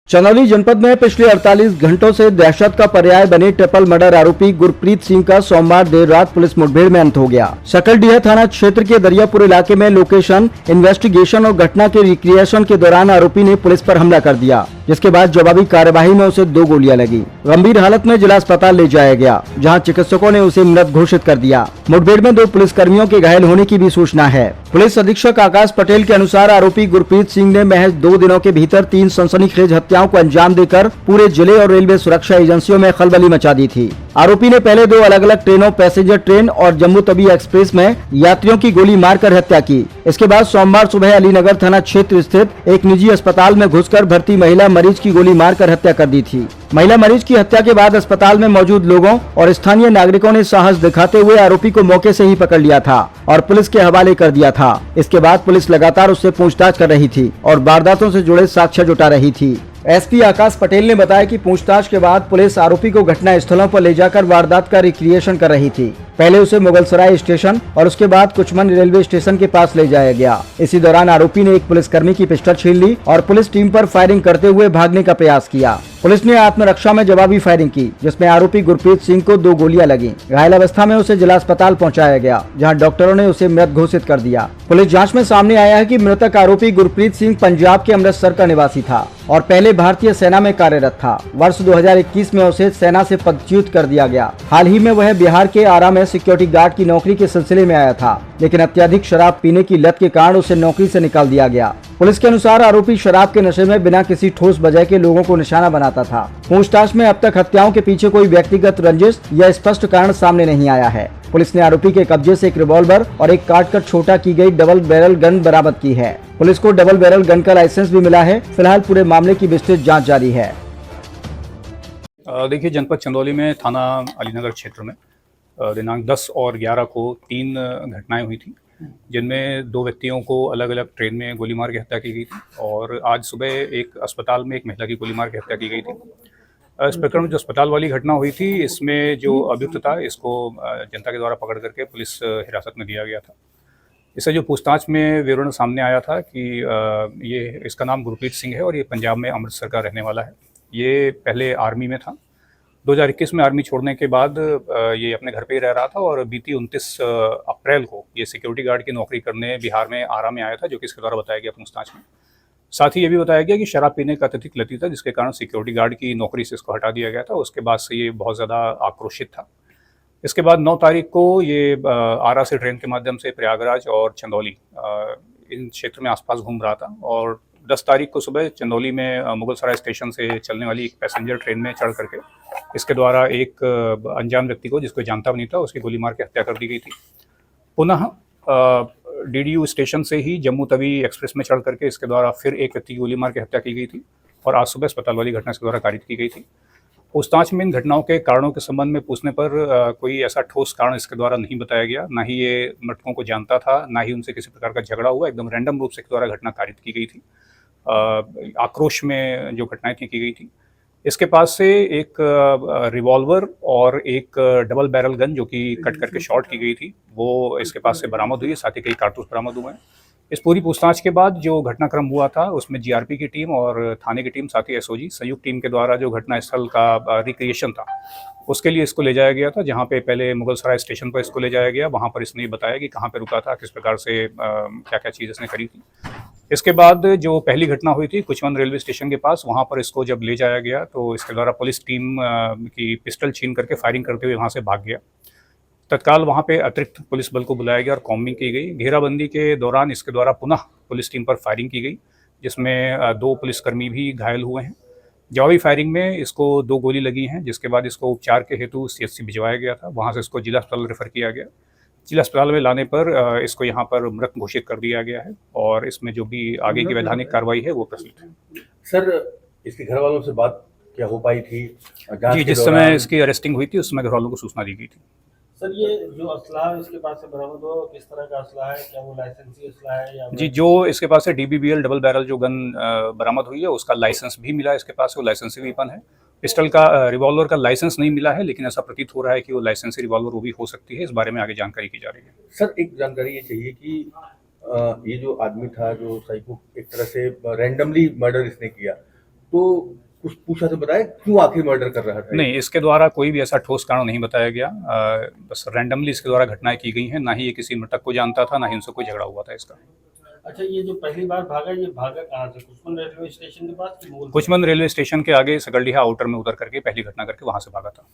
चंदौली जनपद में पिछले 48 घंटों से दहशत का पर्याय बने ट्रिपल मर्डर आरोपी गुरप्रीत सिंह का सोमवार देर रात पुलिस मुठभेड़ में अंत हो गया। सकलडीहा थाना क्षेत्र के दरियापुर इलाके में लोकेशन इन्वेस्टिगेशन और घटना के रिक्रिएशन के दौरान आरोपी ने पुलिस पर हमला कर दिया, जिसके बाद जवाबी कार्यवाही में उसे 2 गोलियां लगी। गंभीर हालत में जिला अस्पताल ले जाया गया, जहां चिकित्सकों ने उसे मृत घोषित कर दिया। मुठभेड़ में 2 पुलिसकर्मियों के घायल होने की भी सूचना है। पुलिस अधीक्षक आकाश पटेल के अनुसार आरोपी गुरप्रीत सिंह ने महज 2 दिनों के भीतर 3 सनसनीखेज हत्याओं को अंजाम देकर पूरे जिले और रेलवे सुरक्षा एजेंसियों में खलबली मचा दी थी। आरोपी ने पहले 2 अलग अलग ट्रेनों पैसेंजर ट्रेन और जम्मू तवी एक्सप्रेस में यात्रियों की गोली मारकर हत्या की। इसके बाद सोमवार सुबह अलीनगर थाना क्षेत्र स्थित एक निजी अस्पताल में घुसकर भर्ती महिला मरीज की गोली मारकर हत्या कर दी थी। महिला मरीज की हत्या के बाद अस्पताल में मौजूद लोगों और स्थानीय नागरिकों ने साहस दिखाते हुए आरोपी को मौके से ही पकड़ लिया था और पुलिस के हवाले कर दिया था। इसके बाद पुलिस लगातार उससे पूछताछ कर रही थी और वारदातों से जुड़े साक्ष्य जुटा रही थी। एसपी आकाश पटेल ने बताया कि पूछताछ के बाद पुलिस आरोपी को घटना स्थलों पर ले जाकर वारदात का रिक्रिएशन कर रही थी। पहले उसे मुगलसराय स्टेशन और उसके बाद कुचमन रेलवे स्टेशन के पास ले जाया गया। इसी दौरान आरोपी ने एक पुलिसकर्मी की पिस्टल छीन ली और पुलिस टीम पर फायरिंग करते हुए भागने का प्रयास किया। पुलिस ने आत्मरक्षा में जवाबी फायरिंग की, जिसमें आरोपी गुरप्रीत सिंह को 2 गोलियां लगी। घायल अवस्था में उसे जिला अस्पताल पहुंचाया गया, जहां डॉक्टरों ने उसे मृत घोषित कर दिया। पुलिस जांच में सामने आया है कि मृतक आरोपी गुरप्रीत सिंह पंजाब के अमृतसर का निवासी था और पहले भारतीय सेना में कार्यरत था। वर्ष 2021 में उसे सेना से पदच्युत कर दिया गया। हाल ही में वह बिहार के आरा में सिक्योरिटी गार्ड की नौकरी के सिलसिले में आया था, लेकिन अत्यधिक शराब पीने की लत के कारण उसे नौकरी से निकाल दिया गया। पुलिस के अनुसार आरोपी शराब के नशे में बिना किसी ठोस वजह के लोगों को निशाना बनाता था। पूछताछ में अब तक हत्याओं के पीछे कोई व्यक्तिगत रंजिश या स्पष्ट कारण सामने नहीं आया है। पुलिस ने आरोपी के कब्जे से एक रिवॉल्वर और एक काटकर छोटा की गई डबल बैरल गन बरामद की है। पुलिस को डबल बैरल गन का लाइसेंस भी मिला है। फिलहाल पूरे मामले की विस्तृत जाँच जारी है। देखिए, जनपद चंदौली में थाना अलीनगर क्षेत्र में दिनांक 10 और 11 को 3 घटनाएं हुई थी, जिनमें 2 व्यक्तियों को अलग अलग ट्रेन में गोली मार के हत्या की गई थी और आज सुबह एक अस्पताल में एक महिला की गोली मार के हत्या की गई थी। इस प्रकरण में जो अस्पताल वाली घटना हुई थी, इसमें जो अभियुक्त था, इसको जनता के द्वारा पकड़ करके पुलिस हिरासत में दिया गया था। इससे जो पूछताछ में विवरण सामने आया था कि ये इसका नाम गुरप्रीत सिंह है और ये पंजाब में अमृतसर का रहने वाला है। ये पहले आर्मी में था। 2021 में आर्मी छोड़ने के बाद ये अपने घर पे ही रह रहा था और बीती 29 अप्रैल को ये सिक्योरिटी गार्ड की नौकरी करने बिहार में आरा में आया था, जो कि इसके द्वारा बताया गया पूछताछ में। साथ ही ये भी बताया गया कि शराब पीने का अत्यधिक लती था, जिसके कारण सिक्योरिटी गार्ड की नौकरी से इसको हटा दिया गया था। उसके बाद से ये बहुत ज़्यादा आक्रोशित था। इसके बाद 9 तारीख को ये आरा से ट्रेन के माध्यम से प्रयागराज और चंदौली इन क्षेत्र में आसपास घूम रहा था और 10 तारीख को सुबह चंदौली में मुगलसराय स्टेशन से चलने वाली एक पैसेंजर ट्रेन में चढ़ करके इसके द्वारा एक अनजान व्यक्ति को, जिसको जानता भी नहीं था, उसकी गोली मार के हत्या कर दी गई थी। पुनः डीडीयू स्टेशन से ही जम्मू तवी एक्सप्रेस में चढ़ करके इसके द्वारा फिर एक व्यक्ति की गोली मार के हत्या की गई थी और आज सुबह अस्पताल वाली घटना इसके द्वारा कारित की गई थी। पूछताछ में इन घटनाओं के कारणों के संबंध में पूछने पर कोई ऐसा ठोस कारण इसके द्वारा नहीं बताया गया। ना ही ये मृतकों को जानता था, ना ही उनसे किसी प्रकार का झगड़ा हुआ। एकदम रैंडम रूप से इसके द्वारा घटना कारित की गई थी। आक्रोश में जो घटनाएं की गई थी। इसके पास से एक रिवॉल्वर और एक डबल बैरल गन, जो कि कट करके शॉट की गई थी, वो इसके पास से बरामद हुई है। साथ ही कई कारतूस बरामद हुए हैं। इस पूरी पूछताछ के बाद जो घटनाक्रम हुआ था, उसमें जीआरपी की टीम और थाने की टीम, साथ ही एसओजी संयुक्त टीम के द्वारा जो घटनास्थल का रिक्रिएशन था, उसके लिए इसको ले जाया गया था। जहाँ पे पहले मुगलसराय स्टेशन पर इसको ले जाया गया, वहाँ पर इसने बताया कि कहाँ पे रुका था, किस प्रकार से क्या क्या चीज़ इसने करी थी। इसके बाद जो पहली घटना हुई थी कुचमन रेलवे स्टेशन के पास, वहाँ पर इसको जब ले जाया गया तो इसके द्वारा पुलिस टीम की पिस्टल छीन करके फायरिंग करते हुए वहाँ से भाग गया। तत्काल वहाँ पे अतिरिक्त पुलिस बल को बुलाया गया और कॉम्बिंग की गई। घेराबंदी के दौरान इसके द्वारा पुनः पुलिस टीम पर फायरिंग की गई, जिसमें 2 पुलिसकर्मी भी घायल हुए हैं। जवाबी फायरिंग में इसको 2 गोली लगी हैं, जिसके बाद इसको उपचार के हेतु सीएचसी भिजवाया गया था। वहाँ से इसको जिला अस्पताल रेफर किया गया। जिला अस्पताल में लाने पर इसको यहाँ पर मृत घोषित कर दिया गया है और इसमें जो भी आगे की वैधानिक कार्रवाई है वो प्रस्तुत है। सर, इसके घर वालों से बात क्या हो पाई थी? जी, जिस समय इसकी अरेस्टिंग हुई थी उस समय घर वालों को सूचना दी गई थी। सर, ये जो असला इसके पास से बरामद हो, किस तरह का असला है? क्या वो लाइसेंसी असला है या? जी, जो इसके पास है डीबीबीएल डबल बैरल जो गन बरामद हुई है, उसका लाइसेंस भी मिला है इसके पास, वो लाइसेंसी वेपन है। पिस्टल का रिवॉल्वर का लाइसेंस नहीं मिला है, लेकिन ऐसा प्रतीत हो रहा है कि वो लाइसेंसी रिवॉल्वर वो भी हो सकती है। इस बारे में आगे जानकारी की जा रही है। सर, एक जानकारी ये चाहिए कि ये जो आदमी था, जो साइको, एक तरह से रैंडमली मर्डर इसने किया, तो कुछ पूछा तो बताया क्यों आखिर मर्डर कर रहा था? नहीं, इसके द्वारा कोई भी ऐसा ठोस कारण नहीं बताया गया। बस रैंडमली इसके द्वारा घटनाएं की गई हैं। ना ही ये किसी मृतक को जानता था, ना ही उनसे कोई झगड़ा हुआ था इसका। अच्छा, ये जो पहली बार भागा, ये भागा कहाँ से? कुसुम रेलवे स्टेशन के पास कि मूल? कुचमन रेलवे स्टेशन के आगे सकलडीहा आउटर में उतर करके पहली घटना करके वहां से भागा था।